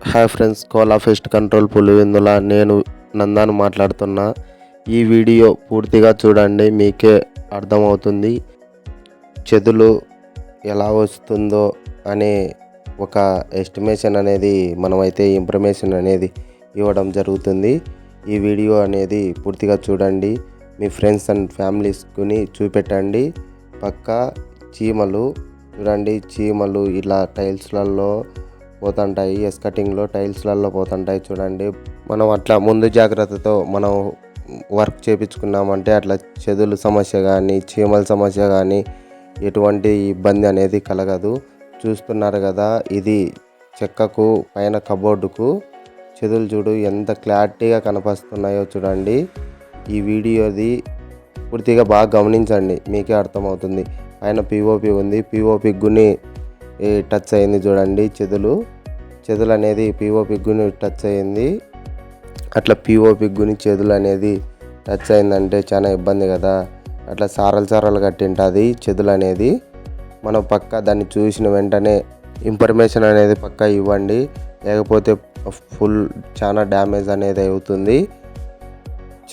Hi friends, Kola pest control Pulivendula నేను నందాను మాట్లాడుతున్నా. ఈ వీడియో పూర్తిగా చూడండి, మీకే అర్థమవుతుంది చెదులు ఎలా వస్తుందో అనే ఒక ఎస్టిమేషన్ అనేది మనమైతే ఇన్ఫర్మేషన్ అనేది ఇవ్వడం జరుగుతుంది. ఈ వీడియో అనేది పూర్తిగా చూడండి, మీ ఫ్రెండ్స్ అండ్ ఫ్యామిలీస్కుని చూపెట్టండి. పక్కా చీమలు చూడండి, చీమలు ఇలా టైల్స్లలో పోతుంటాయి, ఎస్కటింగ్లో టైల్స్లలో పోతుంటాయి చూడండి. మనం అట్లా ముందు జాగ్రత్తతో మనం వర్క్ చేయించుకున్నామంటే అట్లా చెదులు సమస్య కానీ చీమల సమస్య కానీ ఎటువంటి ఇబ్బంది అనేది కలగదు. చూస్తున్నారు కదా, ఇది చెక్కకు పైన కబోర్డుకు చెదులు చూడు ఎంత క్లారిటీగా కనిపిస్తున్నాయో చూడండి. ఈ వీడియోది పూర్తిగా బాగా గమనించండి, మీకే అర్థమవుతుంది. పైన పిఓపి ఉంది, పిఓపి గుని టచ్ అయింది చూడండి. చెదులు అనేది పిఓపి గుని టచ్ అయింది. అట్లా పిఓపి గుని చెదులు అనేది టచ్ అయిందంటే చాలా ఇబ్బంది కదా. అట్లా సారలు కట్టింటుంది చెదులు అనేది. మనం పక్క దాన్ని చూసిన వెంటనే ఇన్ఫర్మేషన్ అనేది పక్కా ఇవ్వండి, లేకపోతే ఫుల్ చాలా డ్యామేజ్ అనేది అవుతుంది.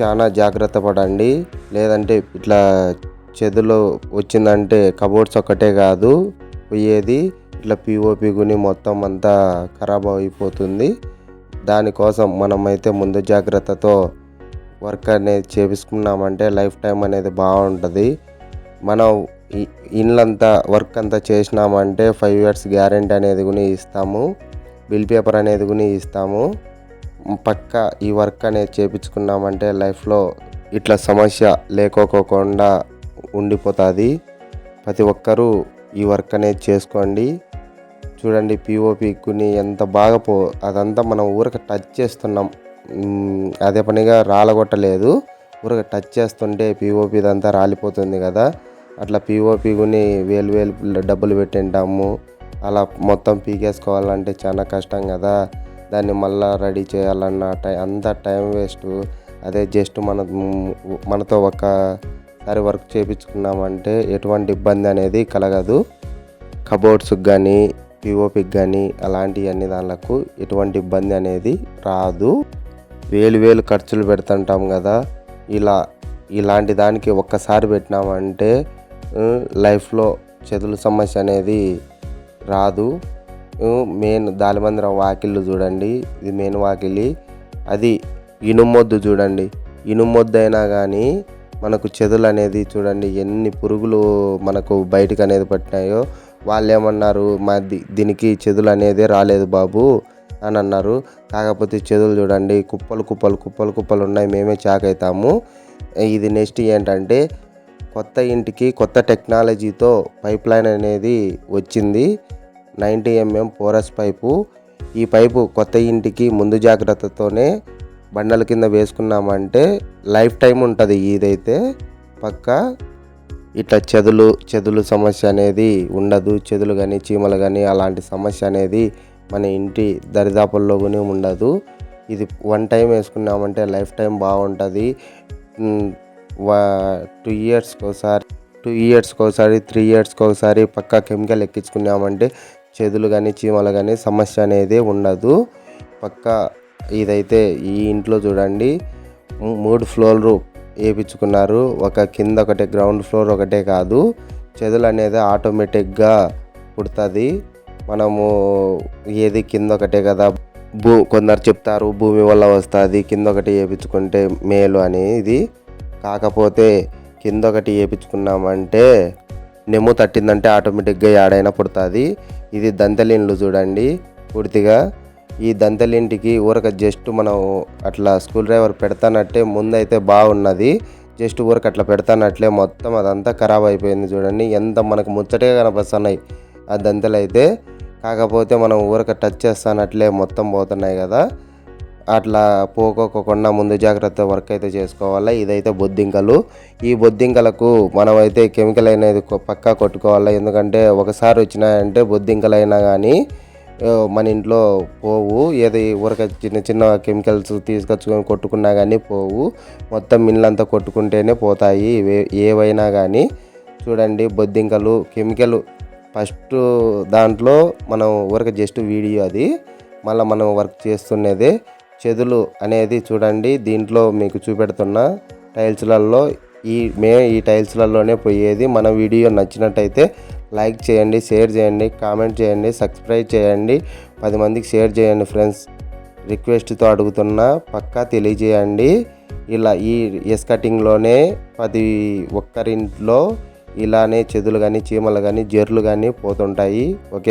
చాలా జాగ్రత్త పడండి, లేదంటే ఇట్లా చెదులు వచ్చిందంటే కబోర్డ్స్ ఒక్కటే కాదు పోయేది, ఇట్లా పిఓపి గుని మొత్తం అంతా ఖరాబ్ అయిపోతుంది. దానికోసం మనమైతే ముందు జాగ్రత్తతో వర్క్ అనేది చేపించుకున్నామంటే లైఫ్ టైం అనేది బాగుంటుంది. మనం ఇల్లంతా వర్క్ అంతా చేసినామంటే 5 years గ్యారెంటీ అనేది కూడా ఇస్తాము, బిల్ పేపర్ అనేది కూడా ఇస్తాము. పక్కా ఈ వర్క్ అనేది చేపించుకున్నామంటే లైఫ్లో ఇట్లా సమస్య లేకోకుండా ఉండిపోతుంది. ప్రతి ఒక్కరూ ఈ వర్క్ అనేది చేసుకోండి. చూడండి పిఓపి గుని ఎంత బాగా అదంతా మనం ఊరికి టచ్ చేస్తున్నాం, అదే పనిగా రాలగొట్టలేదు. ఊరికి టచ్ చేస్తుంటే పిఓపి ఇదంతా రాలిపోతుంది కదా. అట్లా పిఓపి గుని వేలు డబ్బులు పెట్టింటాము, అలా మొత్తం పీకేసుకోవాలంటే చాలా కష్టం కదా. దాన్ని మళ్ళీ రెడీ చేయాలన్న అంత టైం వేస్ట్. అదే జస్ట్ మనతో ఒకసారి వర్క్ చేయించుకున్నామంటే ఎటువంటి ఇబ్బంది అనేది కలగదు. కబోర్డ్స్కి కానీ పిఓపికి కానీ అలాంటివన్నీ దానిలకు ఎటువంటి ఇబ్బంది అనేది రాదు. వేలు ఖర్చులు పెడుతుంటాం కదా, ఇలాంటి దానికి ఒక్కసారి పెట్టినామంటే లైఫ్లో చెదులు సమస్య అనేది రాదు. మెయిన్ దాలిమందిరం వాకిళ్ళు చూడండి, ఇది మెయిన్ వాకిలి. అది ఇనుమొద్దు చూడండి, ఇనుమొద్దు అయినా కానీ మనకు చెదులు అనేది చూడండి ఎన్ని పురుగులు మనకు బయటకు అనేది పట్టినాయో. వాళ్ళు ఏమన్నారు, దీనికి చెదులు అనేది రాలేదు బాబు అని అన్నారు. కాకపోతే చెదులు చూడండి కుప్పలు ఉన్నాయి, మేమే షాక్ అవుతాము. ఇది నెక్స్ట్ ఏంటంటే కొత్త ఇంటికి కొత్త టెక్నాలజీతో పైప్ లైన్ అనేది వచ్చింది, 90 mm పోరస్ పైపు. ఈ పైపు కొత్త ఇంటికి ముందు జాగ్రత్తతోనే బండల కింద వేసుకున్నామంటే లైఫ్ టైం ఉంటుంది. ఇదైతే పక్కా ఇట్లా చెదులు సమస్య అనేది ఉండదు. చెదులు కానీ చీమలు కానీ అలాంటి సమస్య అనేది మన ఇంటి దరిదాపుల్లో కూడా ఉండదు. ఇది 1 time వేసుకున్నామంటే లైఫ్ టైం బాగుంటుంది. 2 yearsకి ఒకసారి 3 yearsకి ఒకసారి పక్కా కెమికల్ ఎక్కించుకున్నామంటే చెదులు కానీ చీమలు కానీ సమస్య అనేది ఉండదు. పక్కా ఇదైతే ఈ ఇంట్లో చూడండి 3 ఫ్లోర్లు వేయించుకున్నారు, ఒక కింద ఒకటే గ్రౌండ్ ఫ్లోర్ ఒకటే కాదు. చెదులు అనేది ఆటోమేటిక్గా పుడుతుంది. మనము ఏది కింద ఒకటే కదా, కొందరు చెప్తారు భూమి వల్ల వస్తుంది, కింద ఒకటి వేయించుకుంటే మేలు అని. ఇది కాకపోతే కింద ఒకటి వేయించుకున్నామంటే నెమ్ము తట్టిందంటే ఆటోమేటిక్గా ఏడైనా పుడుతుంది. ఇది దంతలిండ్లు చూడండి పూర్తిగా. ఈ దంతలింటికి ఊరక జస్ట్ మనం అట్లా స్క్రూ డ్రైవర్ పెడతానట్టే ముందైతే బాగున్నది, జస్ట్ ఊరక అట్లా పెడతానట్లే మొత్తం అదంతా ఖరాబ్ అయిపోయింది చూడండి. ఎంత మనకు ముచ్చటగా కనిపిస్తున్నాయి ఆ దంతలు అయితే. కాకపోతే మనం ఊరక టచ్ చేస్తానట్లే మొత్తం పోతున్నాయి కదా. అట్లా పోకోకుండా ముందు జాగ్రత్త వర్క్ అయితే చేసుకోవాలి. ఇదైతే బొద్దింకలు. ఈ బొద్దింకలకు మనమైతే కెమికల్ అనేది పక్కా కొట్టుకోవాలి, ఎందుకంటే ఒకసారి వచ్చినాయంటే బొద్దింకలైనా కానీ మన ఇంట్లో పోవు. ఏది ఊరక చిన్న కెమికల్స్ తీసుకొచ్చుకొని కొట్టుకున్నా కానీ పోవు, మొత్తం ఇల్లంతా కొట్టుకుంటేనే పోతాయి ఏవైనా కానీ. చూడండి బొద్దింకలు కెమికల్ ఫస్ట్ దాంట్లో మనం ఊరక జస్ట్ వీడియో అది మళ్ళీ మనం వర్క్ చేస్తున్నదే. చెదులు అనేది చూడండి, దీంట్లో మీకు చూపెడుతున్న టైల్స్లలో ఈ టైల్స్లలోనే పోయేది. మన వీడియో నచ్చినట్టయితే లైక్ చేయండి, షేర్ చేయండి, కామెంట్ చేయండి, సబ్స్క్రైబ్ చేయండి, 10 మందికి షేర్ చేయండి ఫ్రెండ్స్. రిక్వెస్ట్తో అడుగుతున్నా, పక్కా తెలియజేయండి. ఇలా ఈ ఎస్ కటింగ్లోనే ఒక్కరింట్లో ఇలానే చెదులు కానీ, చీమలు కానీ, జెర్లు కానీ పోతుంటాయి. ఓకే.